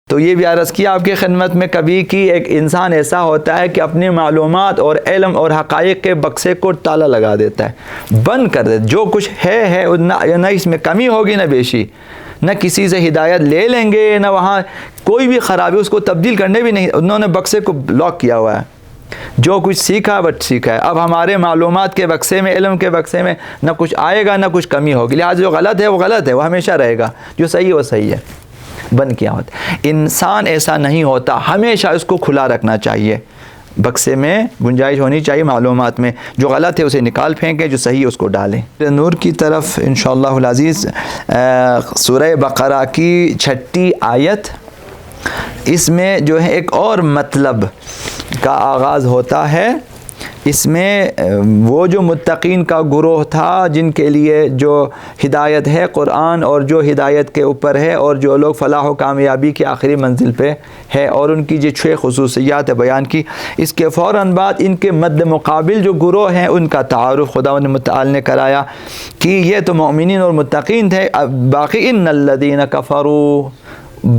تو یہ بھی عرض کیا آپ کی خدمت میں کبھی کہ ایک انسان ایسا ہوتا ہے کہ اپنی معلومات اور علم اور حقائق کے بکسے کو تالا لگا دیتا ہے، بند کر دیتا، جو کچھ ہے نہ اس میں کمی ہوگی نہ بیشی، نہ کسی سے ہدایت لے لیں گے، نہ وہاں کوئی بھی خرابی اس کو تبدیل کرنے بھی نہیں، انہوں نے بکسے کو لاک کیا ہوا ہے، جو کچھ سیکھا بٹ سیکھا ہے۔ اب ہمارے معلومات کے بکسے میں، علم کے بکسے میں نہ کچھ آئے گا نہ کچھ کمی ہوگی، لہٰذا جو غلط ہے وہ غلط ہے، وہ ہمیشہ رہے گا، جو صحیح ہے وہ صحیح ہے، بند کیا ہوتا ہے۔ انسان ایسا نہیں ہوتا، ہمیشہ اس کو کھلا رکھنا چاہیے، بکسے میں گنجائش ہونی چاہیے، معلومات میں جو غلط ہے اسے نکال پھینکیں، جو صحیح ہے اس کو ڈالیں۔ نور کی طرف انشاءاللہ العزیز سورہ بقرہ کی 6 آیت، اس میں جو ہے ایک اور مطلب کا آغاز ہوتا ہے۔ اس میں وہ جو متقین کا گروہ تھا جن کے لیے جو ہدایت ہے قرآن، اور جو ہدایت کے اوپر ہے، اور جو لوگ فلاح و کامیابی کی آخری منزل پہ ہے، اور ان کی جو 6 خصوصیات بیان کی، اس کے فوراً بعد ان کے مد مقابل جو گروہ ہیں ان کا تعارف خداوند متعال نے کرایا کہ یہ تو مومنین اور متقین تھے، باقی ان الذین کفروا،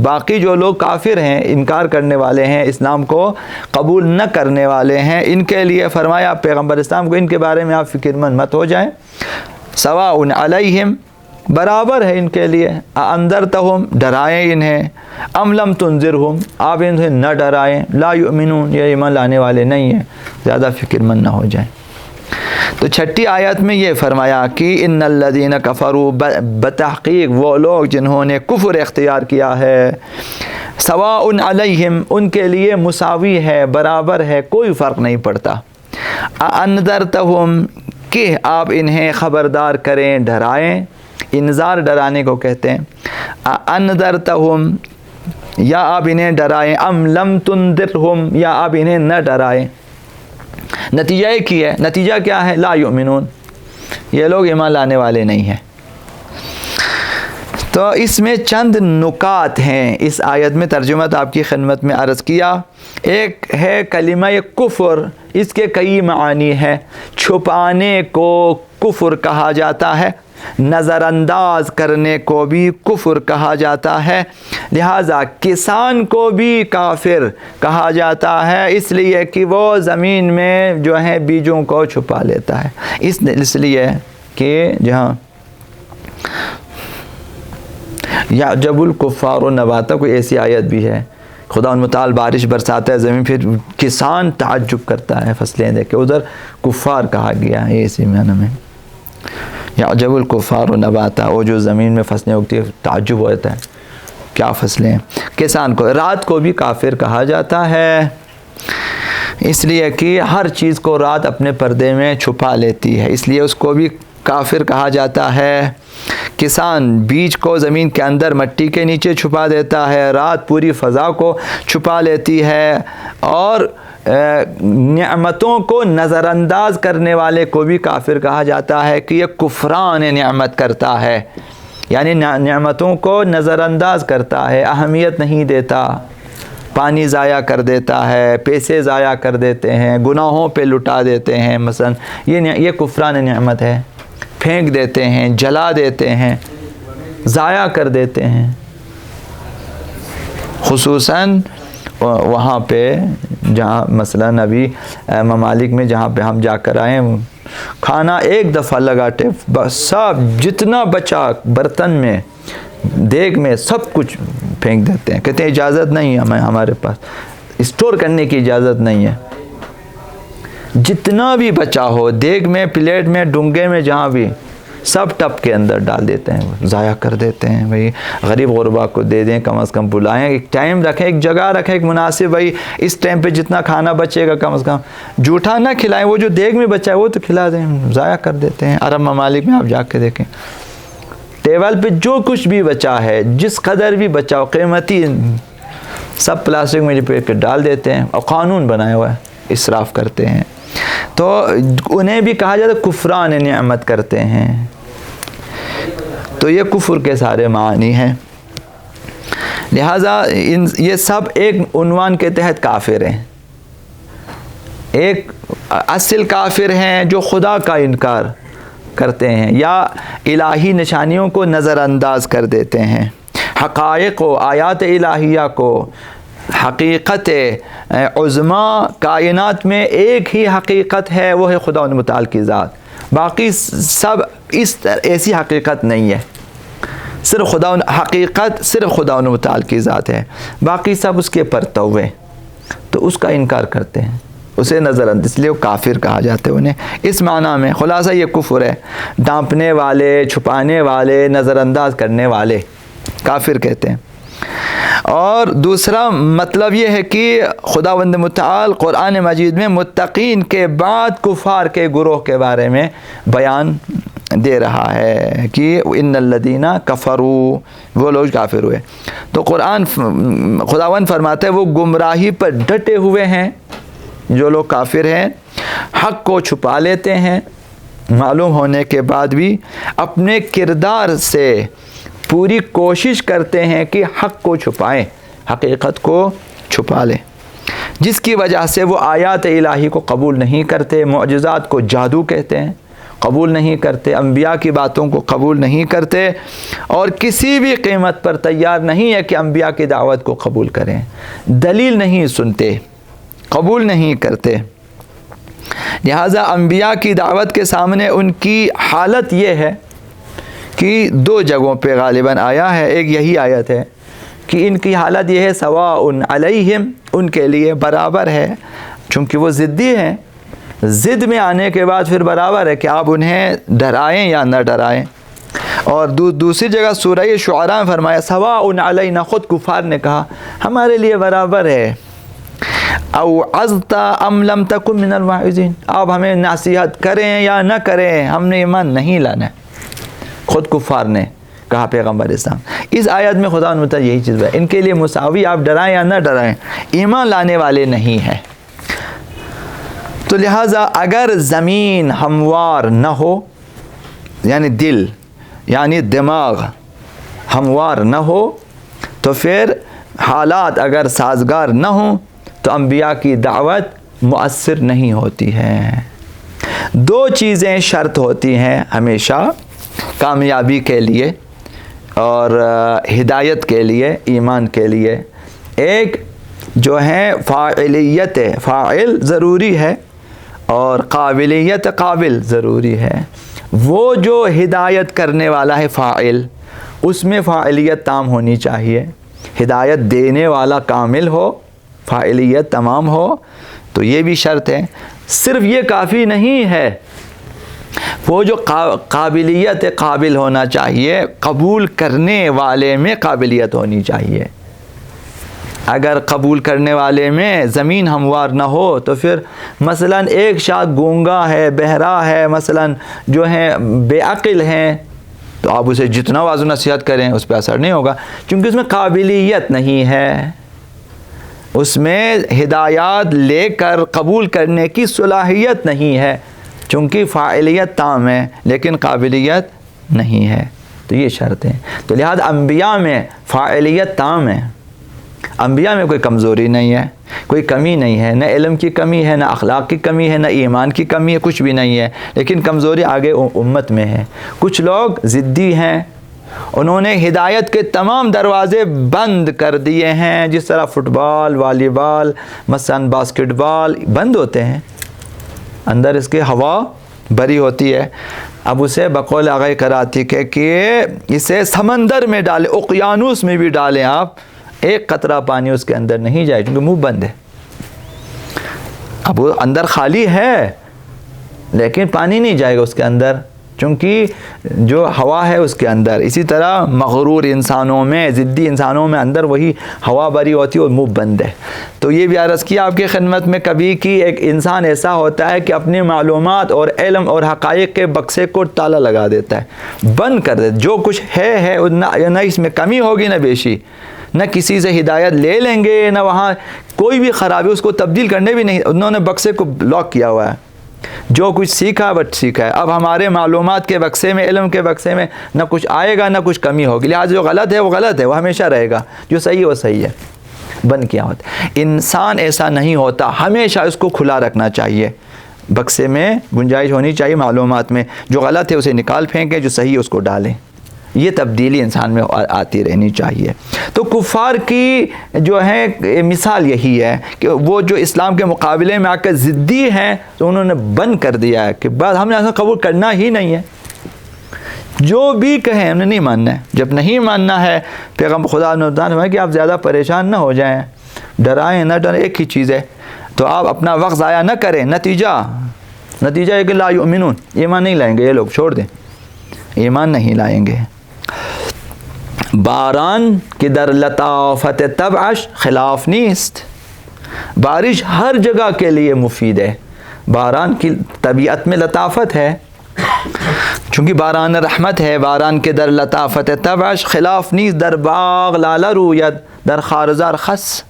باقی جو لوگ کافر ہیں، انکار کرنے والے ہیں، اسلام کو قبول نہ کرنے والے ہیں، ان کے لیے فرمایا پیغمبر اسلام کو ان کے بارے میں آپ فکر مند مت ہو جائیں، سواء علیہم، برابر ہے ان کے لیے، انذرتہم، ڈرائیں انہیں، ام لم تنذرہم، آپ انہیں نہ ڈرائیں، لا یؤمنون، یہ ایمان لانے والے نہیں ہیں، زیادہ فکر مند نہ ہو جائیں۔ تو 6 آیت میں یہ فرمایا کہ ان الذین کفروا، بتحقیق وہ لوگ جنہوں نے کفر اختیار کیا ہے، سواء علیہم، ان کے لیے مساوی ہے، برابر ہے، کوئی فرق نہیں پڑتا، انذرتہم، کہ آپ انہیں خبردار کریں، ڈرائیں، انذار ڈرانے کو کہتے ہیں، انذرتہم، یا آپ انہیں ڈرائیں، ام لم تنذرہم، یا آپ انہیں نہ ڈرائیں۔ نتیجہ ایک ہی ہے، نتیجہ کیا ہے؟ لا یؤمنون، یہ لوگ ایمان لانے والے نہیں ہیں۔ تو اس میں چند نکات ہیں، اس آیت میں ترجمہ آپ کی خدمت میں عرض کیا۔ ایک ہے کلمہ کفر، اس کے کئی معانی ہیں، چھپانے کو کفر کہا جاتا ہے، نظر انداز کرنے کو بھی کفر کہا جاتا ہے، لہٰذا کسان کو بھی کافر کہا جاتا ہے، اس لیے کہ وہ زمین میں جو ہے بیجوں کو چھپا لیتا ہے، اس لیے کہ جہاں یعجب الکفار نباتا، کوئی ایسی آیت بھی ہے، خدا متعال بارش برساتا ہے زمین، پھر کسان تعجب کرتا ہے فصلیں دیکھ کے، ادھر کفار کہا گیا ہے اسی معنی میں، یعجب الکفار نباتا، وہ جو زمین میں فصلیں اگتی ہے تعجب ہوتا ہے کیا فصلیں ہیں۔ کسان کو، رات کو بھی کافر کہا جاتا ہے، اس لیے کہ ہر چیز کو رات اپنے پردے میں چھپا لیتی ہے، اس لیے اس کو بھی کافر کہا جاتا ہے۔ کسان بیج کو زمین کے اندر مٹی کے نیچے چھپا دیتا ہے، رات پوری فضا کو چھپا لیتی ہے، اور نعمتوں کو نظر انداز کرنے والے کو بھی کافر کہا جاتا ہے کہ یہ کفران نعمت کرتا ہے، یعنی نعمتوں کو نظر انداز کرتا ہے، اہمیت نہیں دیتا، پانی ضائع کر دیتا ہے، پیسے ضائع کر دیتے ہیں، گناہوں پہ لٹا دیتے ہیں، مثلا یہ کفران نعمت ہے، پھینک دیتے ہیں، جلا دیتے ہیں، ضائع کر دیتے ہیں، خصوصاً وہاں پہ جہاں مثلا ابھی ممالک میں جہاں پہ ہم جا کر آئے، کھانا ایک دفعہ لگاتے سب جتنا بچا برتن میں دیگ میں سب کچھ پھینک دیتے ہیں، کہتے ہیں اجازت نہیں ہے، ہمارے پاس اسٹور کرنے کی اجازت نہیں ہے، جتنا بھی بچا ہو دیگ میں، پلیٹ میں، ڈونگے میں، جہاں بھی، سب ٹب کے اندر ڈال دیتے ہیں، ضائع کر دیتے ہیں۔ بھئی غریب غربا کو دے دیں، کم از کم بلائیں، ایک ٹائم رکھیں، ایک جگہ رکھیں، ایک مناسب، بھئی اس ٹائم پہ جتنا کھانا بچے گا کم از کم جھوٹا نہ کھلائیں، وہ جو دیگ میں بچا ہے وہ تو کھلا دیں، ضائع کر دیتے ہیں۔ عرب ممالک میں آپ جا کے دیکھیں، ٹیبل پہ جو کچھ بھی بچا ہے، جس قدر بھی بچا ہو قیمتی، سب پلاسٹک میں لپیٹ کے ڈال دیتے ہیں، اور قانون بنایا ہوا ہے، اسراف کرتے ہیں، تو انہیں بھی کہا جاتا ہے کفران نعمت کرتے ہیں۔ تو یہ کفر کے سارے معانی ہیں، لہٰذا یہ سب ایک عنوان کے تحت کافر ہیں۔ ایک اصل کافر ہیں جو خدا کا انکار کرتے ہیں یا الہی نشانیوں کو نظر انداز کر دیتے ہیں، حقائق و آیات الہیہ کو، حقیقت عظما کائنات میں ایک ہی حقیقت ہے، وہ ہے خدا متعال کی ذات، باقی سب ایسی حقیقت نہیں ہے، صرف حقیقت صرف خدا متعال کی ذات ہے، باقی سب اس کے پرتو ہیں، تو اس کا انکار کرتے ہیں، اسے نظر انداز، اس لیے وہ کافر کہا جاتا ہے انہیں اس معنی میں۔ خلاصہ یہ کفر ہے، ڈانپنے والے، چھپانے والے، نظر انداز کرنے والے کافر کہتے ہیں۔ اور دوسرا مطلب یہ ہے کہ خداوند متعال قرآن مجید میں متقین کے بعد کفار کے گروہ کے بارے میں بیان دے رہا ہے کہ ان الذین کفروا، وہ لوگ کافر ہوئے، تو قرآن خداوند فرماتا ہے وہ گمراہی پر ڈٹے ہوئے ہیں، جو لوگ کافر ہیں حق کو چھپا لیتے ہیں معلوم ہونے کے بعد بھی، اپنے کردار سے پوری کوشش کرتے ہیں کہ حق کو چھپائیں، حقیقت کو چھپا لیں، جس کی وجہ سے وہ آیات الہی کو قبول نہیں کرتے، معجزات کو جادو کہتے ہیں، قبول نہیں کرتے، انبیاء کی باتوں کو قبول نہیں کرتے، اور کسی بھی قیمت پر تیار نہیں ہے کہ انبیاء کی دعوت کو قبول کریں، دلیل نہیں سنتے، قبول نہیں کرتے۔ لہٰذا انبیاء کی دعوت کے سامنے ان کی حالت یہ ہے کہ دو جگہوں پہ غالباً آیا ہے، ایک یہی آیت ہے کہ ان کی حالت یہ ہے سواء علیہم، ان کے لیے برابر ہے، چونکہ وہ ضدی ہیں، ضد میں آنے کے بعد پھر برابر ہے کہ آپ انہیں ڈرائیں یا نہ ڈرائیں۔ اور دوسری جگہ سورہ شعراء میں فرمایا سواء علینا، خود کفار نے کہا ہمارے لیے برابر ہے، او عزت ام لم تکن من الواعظین، آپ ہمیں نصیحت کریں یا نہ کریں ہم نے ایمان نہیں لانا ہے، خود کفار نے کہا پیغمبر اسلام۔ اس آیت میں خدا نے بتایا یہی چیز ہے، ان کے لیے مساوی، آپ ڈرائیں یا نہ ڈرائیں ایمان لانے والے نہیں ہیں۔ تو لہٰذا اگر زمین ہموار نہ ہو، یعنی دل یعنی دماغ ہموار نہ ہو، تو پھر حالات اگر سازگار نہ ہوں تو انبیاء کی دعوت مؤثر نہیں ہوتی ہے۔ دو چیزیں شرط ہوتی ہیں ہمیشہ کامیابی کے لیے اور ہدایت کے لیے، ایمان کے لیے، ایک جو ہے فاعلیت، فاعل ضروری ہے، اور قابلیت، قابل ضروری ہے۔ وہ جو ہدایت کرنے والا ہے فاعل، اس میں فاعلیت تام ہونی چاہیے، ہدایت دینے والا کامل ہو، فاعلیت تمام ہو، تو یہ بھی شرط ہے۔ صرف یہ کافی نہیں ہے، وہ جو قابلیت قابل ہونا چاہیے، قبول کرنے والے میں قابلیت ہونی چاہیے۔ اگر قبول کرنے والے میں زمین ہموار نہ ہو تو پھر مثلا ایک شخص گونگا ہے، بہرا ہے، مثلا جو ہے بے عقل ہیں، تو آپ اسے جتنا واضح نصیحت کریں اس پہ اثر نہیں ہوگا، کیونکہ اس میں قابلیت نہیں ہے، اس میں ہدایات لے کر قبول کرنے کی صلاحیت نہیں ہے، چونکہ فاعلیت تام ہے لیکن قابلیت نہیں ہے، تو یہ شرط ہے۔ تو لہذا انبیاء میں فاعلیت تام ہے، انبیاء میں کوئی کمزوری نہیں ہے، کوئی کمی نہیں ہے، نہ علم کی کمی ہے، نہ اخلاق کی کمی ہے، نہ ایمان کی کمی ہے، کچھ بھی نہیں ہے، لیکن کمزوری آگے امت میں ہے۔ کچھ لوگ ضدی ہیں، انہوں نے ہدایت کے تمام دروازے بند کر دیے ہیں، جس طرح فٹ بال، والی بال، مثلا باسکٹ بال بند ہوتے ہیں، اندر اس کے ہوا بھری ہوتی ہے، اب اسے بقول آغا کراتی کہ اسے سمندر میں ڈالیں، اقیانوس میں بھی ڈالیں آپ، ایک قطرہ پانی اس کے اندر نہیں جائے، کیونکہ منہ بند ہے، اب وہ اندر خالی ہے لیکن پانی نہیں جائے گا اس کے اندر، چونکہ جو ہوا ہے اس کے اندر۔ اسی طرح مغرور انسانوں میں، ضدی انسانوں میں اندر وہی ہوا بھری ہوتی ہے اور منہ بند ہے۔ تو یہ بھی عرض کیا آپ کی خدمت میں کبھی کہ ایک انسان ایسا ہوتا ہے کہ اپنی معلومات اور علم اور حقائق کے بکسے کو تالا لگا دیتا ہے، بند کر دیتا ہے، جو کچھ ہے نہ اس میں کمی ہوگی نہ بیشی، نہ کسی سے ہدایت لے لیں گے، نہ وہاں کوئی بھی خرابی اس کو تبدیل کرنے بھی نہیں، انہوں نے بکسے کو لاک کیا ہوا ہے، جو کچھ سیکھا بٹ سیکھا ہے۔ اب ہمارے معلومات کے بکسے میں، علم کے بکسے میں نہ کچھ آئے گا نہ کچھ کمی ہوگی، لہٰذا جو غلط ہے وہ غلط ہے، وہ ہمیشہ رہے گا، جو صحیح ہے وہ صحیح ہے، بند کیا ہوتا ہے۔ انسان ایسا نہیں ہوتا، ہمیشہ اس کو کھلا رکھنا چاہیے، بکسے میں گنجائش ہونی چاہیے معلومات میں، جو غلط ہے اسے نکال پھینکیں، جو صحیح ہے اس کو ڈالیں، یہ تبدیلی انسان میں آتی رہنی چاہیے۔ تو کفار کی جو ہے مثال یہی ہے کہ وہ جو اسلام کے مقابلے میں آ کر ضدی ہیں تو انہوں نے بند کر دیا ہے کہ بس ہم نے ایسا قبول کرنا ہی نہیں ہے، جو بھی کہیں ہم نے نہیں ماننا ہے۔ جب نہیں ماننا ہے، پیغمبر خدا نے فرمایا کہ آپ زیادہ پریشان نہ ہو جائیں، ڈرائیں نہ ڈریں، ایک ہی چیز ہے، تو آپ اپنا وقت ضائع نہ کریں۔ نتیجہ ہے کہ لا یؤمنون، ایمان نہیں لائیں گے یہ لوگ، چھوڑ دیں، ایمان نہیں لائیں گے۔ باران کی در لطافت طبعش خلاف نیست، بارش ہر جگہ کے لیے مفید ہے، باران کی طبیعت میں لطافت ہے، چونکہ باران رحمت ہے۔ باران کے در لطافت طبعش خلاف نیست، در باغ لاله روید در خارزار خس،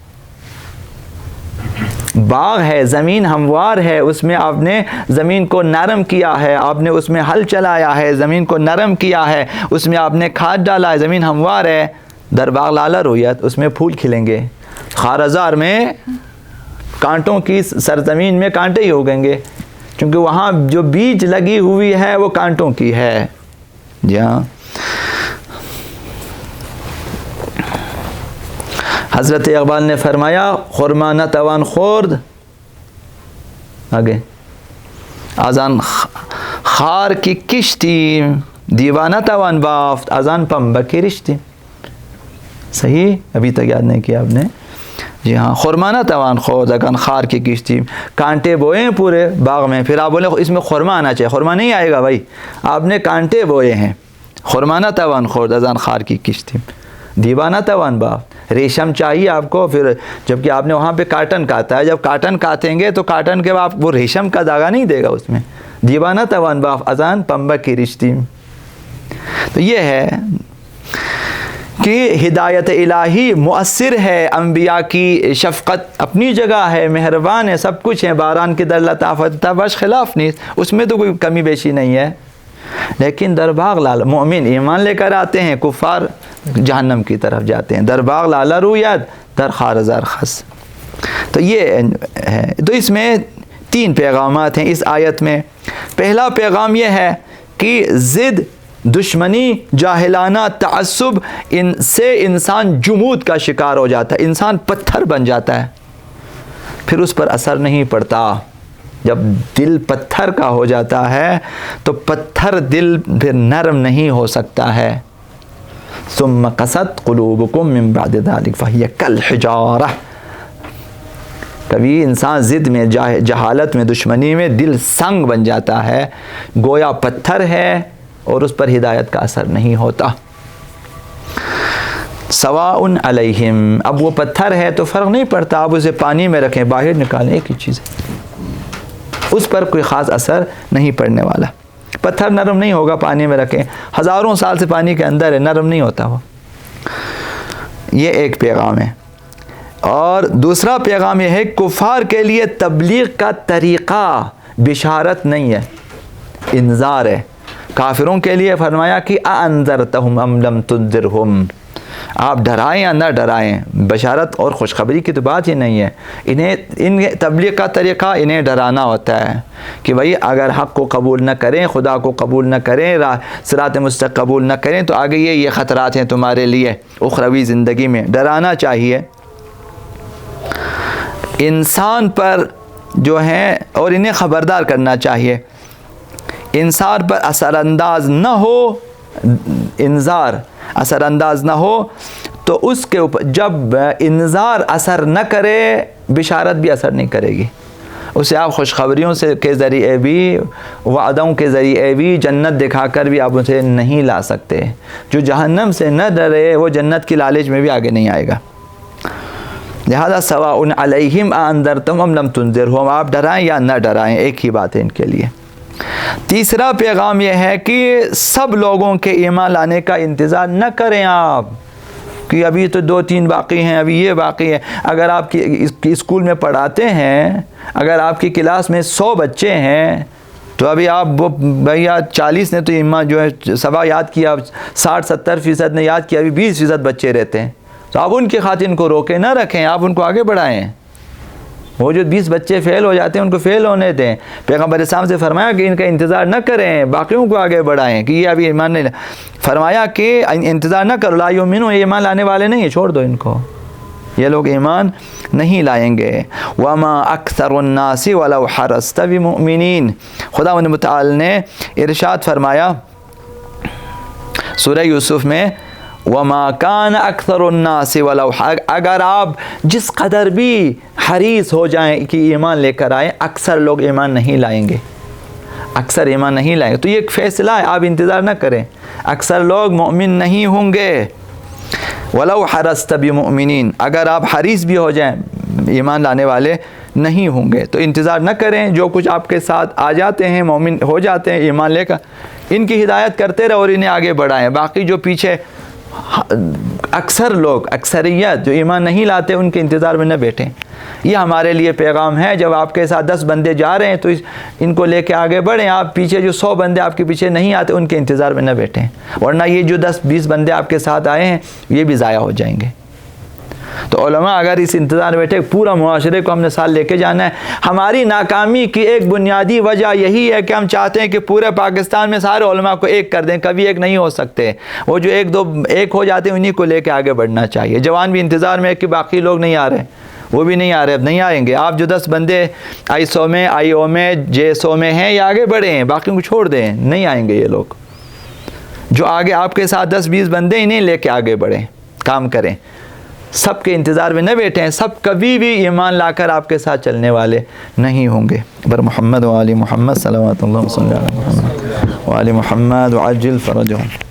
باغ ہے، زمین ہموار ہے، اس میں آپ نے زمین کو نرم کیا ہے، آپ نے اس میں ہل چلایا ہے، زمین کو نرم کیا ہے، اس میں آپ نے کھاد ڈالا ہے، زمین ہموار ہے۔ در باغ لاله روید، اس میں پھول کھلیں گے، خارزار میں کانٹوں کی سرزمین میں کانٹے ہی اگیں گے، کیونکہ وہاں جو بیج لگی ہوئی ہے وہ کانٹوں کی ہے۔ جی ہاں، حضرت اقبال نے فرمایا خرما نتوان خورد، آگے ازان خار کی کشتی دیوانہ توان بافت ازان پنبہ کی رشتی۔ صحیح، ابھی تک یاد نہیں کیا آپ نے؟ جی ہاں، خرما نتوان خورد ازان خار کی کشتی، کانٹے بوئے ہیں پورے باغ میں، پھر آپ بولیں اس میں خرما آنا چاہیے، خرما نہیں آئے گا بھائی، آپ نے کانٹے بوئے ہیں۔ خرما نتوان خورد ازان خار کی کشتی دیوانہ توان باف، ریشم چاہیے آپ کو، پھر جبکہ آپ نے وہاں پہ کاٹن کاتا ہے، جب کاٹن کاتیں گے تو کاٹن کے بعد وہ ریشم کا دھاگا نہیں دے گا اس میں۔ دیوانہ توان باف ازان پنبہ کی رشتی۔ تو یہ ہے کہ ہدایت الہی مؤثر ہے، انبیاء کی شفقت اپنی جگہ ہے، مہربان ہے، سب کچھ ہے۔ باران کی در لطافت طبعش خلاف نیست، اس میں تو کوئی کمی بیشی نہیں ہے، لیکن در باغ لال مومن ایمان لے کر آتے ہیں، کفار جہنم کی طرف جاتے ہیں۔ در باغ لاله روید در خارزار خس۔ تو یہ ہے، تو اس میں 3 پیغامات ہیں اس آیت میں۔ پہلا پیغام یہ ہے کہ ضد، دشمنی، جاہلانہ تعصب، ان سے انسان جمود کا شکار ہو جاتا ہے، انسان پتھر بن جاتا ہے، پھر اس پر اثر نہیں پڑتا۔ جب دل پتھر کا ہو جاتا ہے تو پتھر دل پھر نرم نہیں ہو سکتا ہے۔ ثم قست قلوبکم من بعد ذلک فہی کالحجارہ، کبھی انسان ضد میں، جہالت میں، دشمنی میں دل سنگ بن جاتا ہے، گویا پتھر ہے اور اس پر ہدایت کا اثر نہیں ہوتا۔ سواء علیہم، اب وہ پتھر ہے تو فرق نہیں پڑتا، آپ اسے پانی میں رکھیں، باہر نکالیں، ایک ہی چیز ہے، اس پر کوئی خاص اثر نہیں پڑنے والا۔ پتھر نرم نہیں ہوگا، پانی میں رکھیں، ہزاروں سال سے پانی کے اندر ہے، نرم نہیں ہوتا وہ۔ یہ ایک پیغام ہے۔ اور دوسرا پیغام یہ ہے، کفار کے لیے تبلیغ کا طریقہ بشارت نہیں ہے، انذار ہے۔ کافروں کے لیے فرمایا کہ اَأَنذَرْتَهُمْ أَمْ لَمْ تُنذِرْهُمْ، آپ ڈرائیں یا نہ ڈرائیں، بشارت اور خوشخبری کی تو بات ہی نہیں ہے۔ ان تبلیغ کا طریقہ انہیں ڈرانا ہوتا ہے کہ بھئی اگر حق کو قبول نہ کریں، خدا کو قبول نہ کریں، صراط مستقیم قبول نہ کریں تو آگے یہ خطرات ہیں تمہارے لیے اخروی زندگی میں، ڈرانا چاہیے انسان پر جو ہے، اور انہیں خبردار کرنا چاہیے۔ انسان پر اثر انداز نہ ہو، انذار اثر انداز نہ ہو تو اس کے اوپر، جب انذار اثر نہ کرے بشارت بھی اثر نہیں کرے گی، اسے آپ خوشخبریوں سے کے ذریعے بھی، وعدوں کے ذریعے بھی، جنت دکھا کر بھی آپ اسے نہیں لا سکتے۔ جو جہنم سے نہ ڈرے وہ جنت کی لالچ میں بھی آگے نہیں آئے گا۔ لہذا سواء علیہم اَأَنذَرْتَهُمْ أَمْ لَمْ تُنذِرْهُمْ، آپ ڈرائیں یا نہ ڈرائیں، ایک ہی بات ہے ان کے لیے۔ تیسرا پیغام یہ ہے کہ سب لوگوں کے ایمان لانے کا انتظار نہ کریں آپ، کہ ابھی تو 2-3 باقی ہیں، ابھی یہ باقی ہے۔ اگر آپ کی اسکول میں پڑھاتے ہیں، اگر آپ کی کلاس میں 100 بچے ہیں تو ابھی آپ بھیا 40 نے تو ایمان جو ہے سبق یاد کیا، 60-70% نے یاد کیا، ابھی 20% بچے رہتے ہیں، تو آپ ان کی خاطر ان کو روکے نہ رکھیں، آپ ان کو آگے بڑھائیں۔ وہ جو 20 بچے فیل ہو جاتے ہیں ان کو فیل ہونے دیں. پیغمبر اسلام سے فرمایا کہ ان کا انتظار نہ کریں، باقیوں کو آگے بڑھائیں کہ یہ ابھی ایمان نہیں فرمایا کہ انتظار نہ کرو، لا یؤمنون، یہ ایمان لانے والے نہیں ہیں، چھوڑ دو ان کو، یہ لوگ ایمان نہیں لائیں گے. وما اکثر الناس ولو حرصت بمؤمنین. خداوند متعال نے ارشاد فرمایا سورہ یوسف میں، وما کان اکثر الناس ولو، اگر آپ جس قدر بھی حریص ہو جائیں کہ ایمان لے کر آئیں، اکثر لوگ ایمان نہیں لائیں گے، اکثر ایمان نہیں لائیں گے. تو یہ ایک فیصلہ ہے، آپ انتظار نہ کریں، اکثر لوگ مومن نہیں ہوں گے. ولو حرصت بمؤمنین، اگر آپ حریص بھی ہو جائیں ایمان لانے والے نہیں ہوں گے. تو انتظار نہ کریں، جو کچھ آپ کے ساتھ آ جاتے ہیں مومن ہو جاتے ہیں ایمان لے کر، ان کی ہدایت کرتے رہو اور انہیں آگے بڑھائیں. باقی جو پیچھے اکثر لوگ، اکثریت جو ایمان نہیں لاتے، ان کے انتظار میں نہ بیٹھیں. یہ ہمارے لیے پیغام ہے. جب آپ کے ساتھ 10 بندے جا رہے ہیں تو ان کو لے کے آگے بڑھیں. آپ پیچھے جو 100 بندے آپ کے پیچھے نہیں آتے، ان کے انتظار میں نہ بیٹھیں، ورنہ یہ جو 10-20 بندے آپ کے ساتھ آئے ہیں یہ بھی ضائع ہو جائیں گے. تو علماء اگر اس انتظار میں بیٹھے، پورا معاشرے کو ہم نے ساتھ لے کے جانا ہے. ہماری ناکامی کی ایک بنیادی وجہ یہی ہے کہ ہم چاہتے ہیں کہ پورے پاکستان میں سارے علماء کو ایک کر دیں. کبھی ایک نہیں ہو سکتے، وہ جو ایک ہو جاتے ہیں انہی کو لے کے آگے بڑھنا چاہیے. جوان بھی انتظار میں ہے کہ باقی لوگ نہیں آ رہے، وہ بھی نہیں آ رہے، اب نہیں آئیں گے. آپ جو 10 بندے ISO میں، IO میں، JSO میں ہیں، یہ آگے بڑھیں ہیں، باقیوں کو چھوڑ دیں، نہیں آئیں گے یہ لوگ. جو آگے آپ کے ساتھ 10-20 بندے انہیں لے کے آگے بڑھیں، کام کریں. سب کے انتظار میں نہ بیٹھیں، سب کبھی بھی ایمان لا کر آپ کے ساتھ چلنے والے نہیں ہوں گے. بر محمد و آل محمد صلوات اللہ وسلم علی محمد و آل محمد وعجل فرجهم.